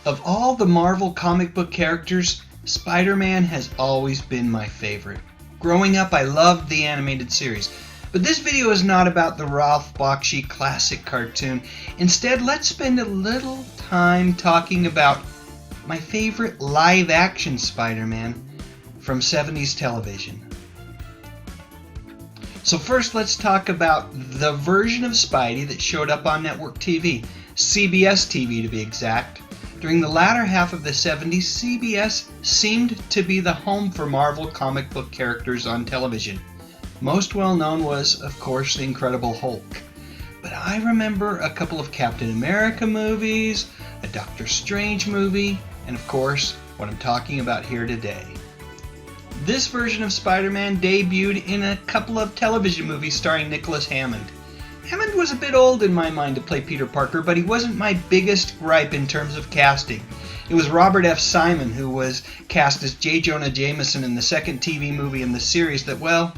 Of all the Marvel comic book characters, Spider-Man has always been my favorite. Growing up, I loved the animated series. But this video is not about the Ralph Bakshi classic cartoon. Instead, let's spend a little time talking about my favorite live-action Spider-Man from 70s television. So first, let's talk about the version of Spidey that showed up on network TV, CBS TV to be exact. During the latter half of the 70s, CBS seemed to be the home for Marvel comic book characters on television. Most well known was, of course, the Incredible Hulk. But I remember a couple of Captain America movies, a Doctor Strange movie, and of course, what I'm talking about here today. This version of Spider-Man debuted in a couple of television movies starring Nicholas Hammond. Hammond was a bit old in my mind to play Peter Parker, but he wasn't my biggest gripe in terms of casting. It was Robert F. Simon who was cast as J. Jonah Jameson in the second TV movie in the series that, well,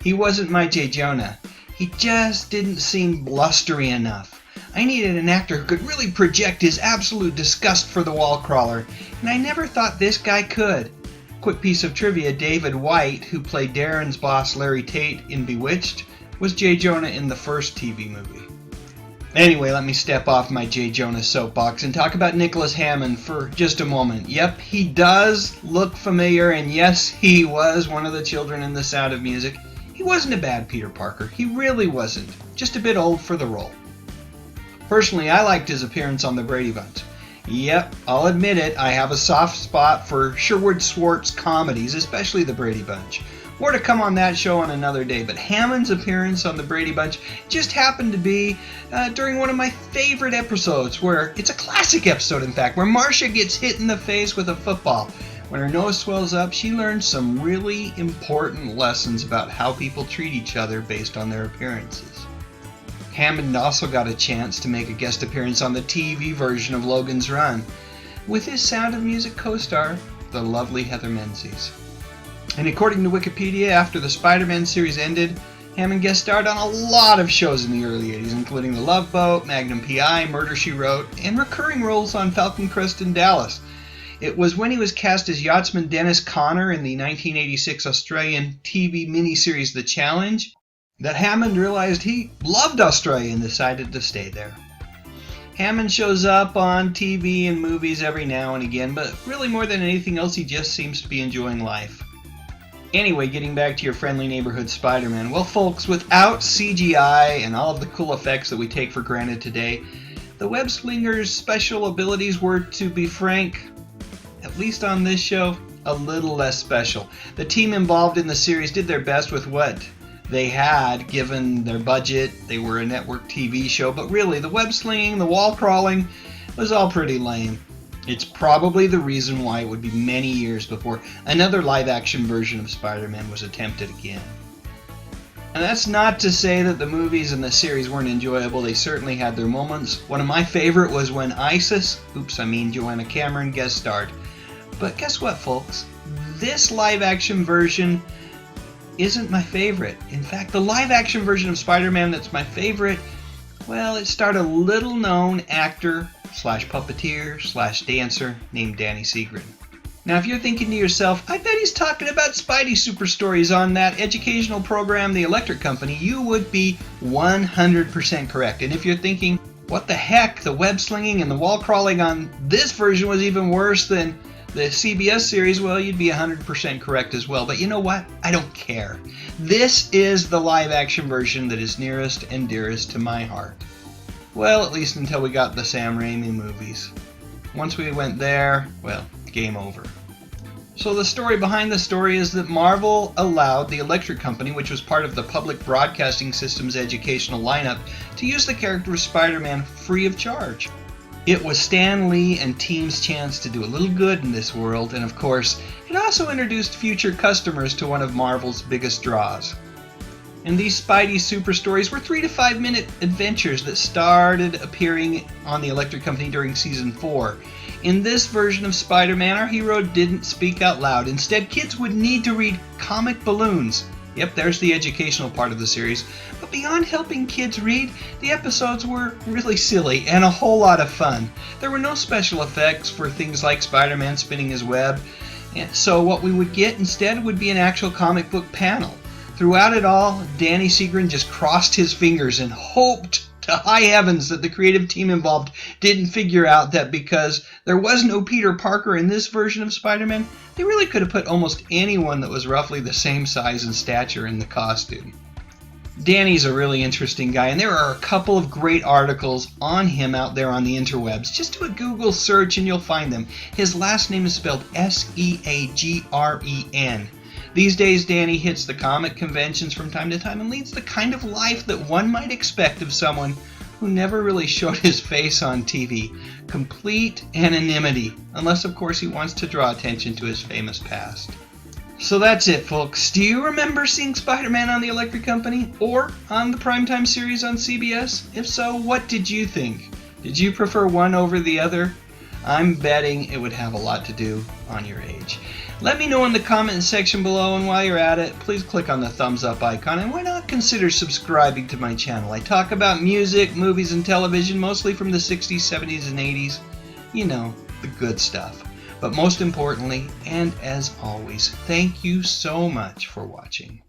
he wasn't my J. Jonah. He just didn't seem blustery enough. I needed an actor who could really project his absolute disgust for the wall crawler, and I never thought this guy could. Quick piece of trivia, David White, who played Darren's boss Larry Tate in Bewitched, was J. Jonah in the first TV movie. Anyway, let me step off my J. Jonah soapbox and talk about Nicholas Hammond for just a moment. Yep, he does look familiar, and yes, he was one of the children in The Sound of Music. He wasn't a bad Peter Parker. He really wasn't. Just a bit old for the role. Personally, I liked his appearance on the Brady Bunch. Yep, I'll admit it, I have a soft spot for Sherwood Schwartz comedies, especially the Brady Bunch. More to come on that show on another day, but Hammond's appearance on the Brady Bunch just happened to be during one of my favorite episodes, where it's a classic episode, in fact, where Marcia gets hit in the face with a football. When her nose swells up, she learns some really important lessons about how people treat each other based on their appearances. Hammond also got a chance to make a guest appearance on the TV version of Logan's Run with his Sound of Music co-star, the lovely Heather Menzies. And according to Wikipedia, after the Spider-Man series ended, Hammond guest starred on a lot of shows in the early 80s, including The Love Boat, Magnum P.I., Murder, She Wrote, and recurring roles on Falcon Crest and Dallas. It was when he was cast as yachtsman Dennis Connor in the 1986 Australian TV miniseries The Challenge that Hammond realized he loved Australia and decided to stay there. Hammond shows up on TV and movies every now and again, but really more than anything else, he just seems to be enjoying life. Anyway, getting back to your friendly neighborhood Spider-Man. Well, folks, without CGI and all of the cool effects that we take for granted today, the Webslinger's special abilities were, to be frank, at least on this show, a little less special. The team involved in the series did their best with what they had, given their budget. They were a network TV show, but really, the web slinging, the wall crawling, was all pretty lame. It's probably the reason why it would be many years before another live-action version of Spider-Man was attempted again. And that's not to say that the movies and the series weren't enjoyable. They certainly had their moments. One of my favorite was when Joanna Cameron guest starred. But guess what, folks? This live-action version isn't my favorite. In fact, the live-action version of Spider-Man that's my favorite, well, it starred a little-known actor / puppeteer / dancer named Danny Seagrin. Now, if you're thinking to yourself, I bet he's talking about Spidey super stories on that educational program, The Electric Company, you would be 100% correct. And if you're thinking, what the heck, the web slinging and the wall crawling on this version was even worse than the CBS series, well, you'd be 100% correct as well. But you know what? I don't care. This is the live-action version that is nearest and dearest to my heart. Well, at least until we got the Sam Raimi movies. Once we went there, well, game over. So the story behind the story is that Marvel allowed the Electric Company, which was part of the Public Broadcasting System's educational lineup, to use the character of Spider-Man free of charge. It was Stan Lee and team's chance to do a little good in this world, and of course, it also introduced future customers to one of Marvel's biggest draws. And these Spidey super stories were 3 to 5 minute adventures that started appearing on the Electric Company during Season 4. In this version of Spider-Man, our hero didn't speak out loud. Instead, kids would need to read comic balloons Yep, there's the educational part of the series. But beyond helping kids read, the episodes were really silly and a whole lot of fun. There were no special effects for things like Spider-Man spinning his web, so what we would get instead would be an actual comic book panel. Throughout it all, Danny Seagren just crossed his fingers and hoped to high heavens that the creative team involved didn't figure out that because there was no Peter Parker in this version of Spider-Man, they really could have put almost anyone that was roughly the same size and stature in the costume. Danny's a really interesting guy, and there are a couple of great articles on him out there on the interwebs. Just do a Google search and you'll find them. His last name is spelled S-E-A-G-R-E-N. These days, Danny hits the comic conventions from time to time and leads the kind of life that one might expect of someone who never really showed his face on TV. Complete anonymity, unless of course he wants to draw attention to his famous past. So that's it, folks. Do you remember seeing Spider-Man on the Electric Company or on the primetime series on CBS? If so, what did you think? Did you prefer one over the other? I'm betting it would have a lot to do on your age. Let me know in the comment section below, and while you're at it, please click on the thumbs up icon, and why not consider subscribing to my channel. I talk about music, movies, and television, mostly from the 60s, 70s, and 80s. You know, the good stuff. But most importantly, and as always, thank you so much for watching.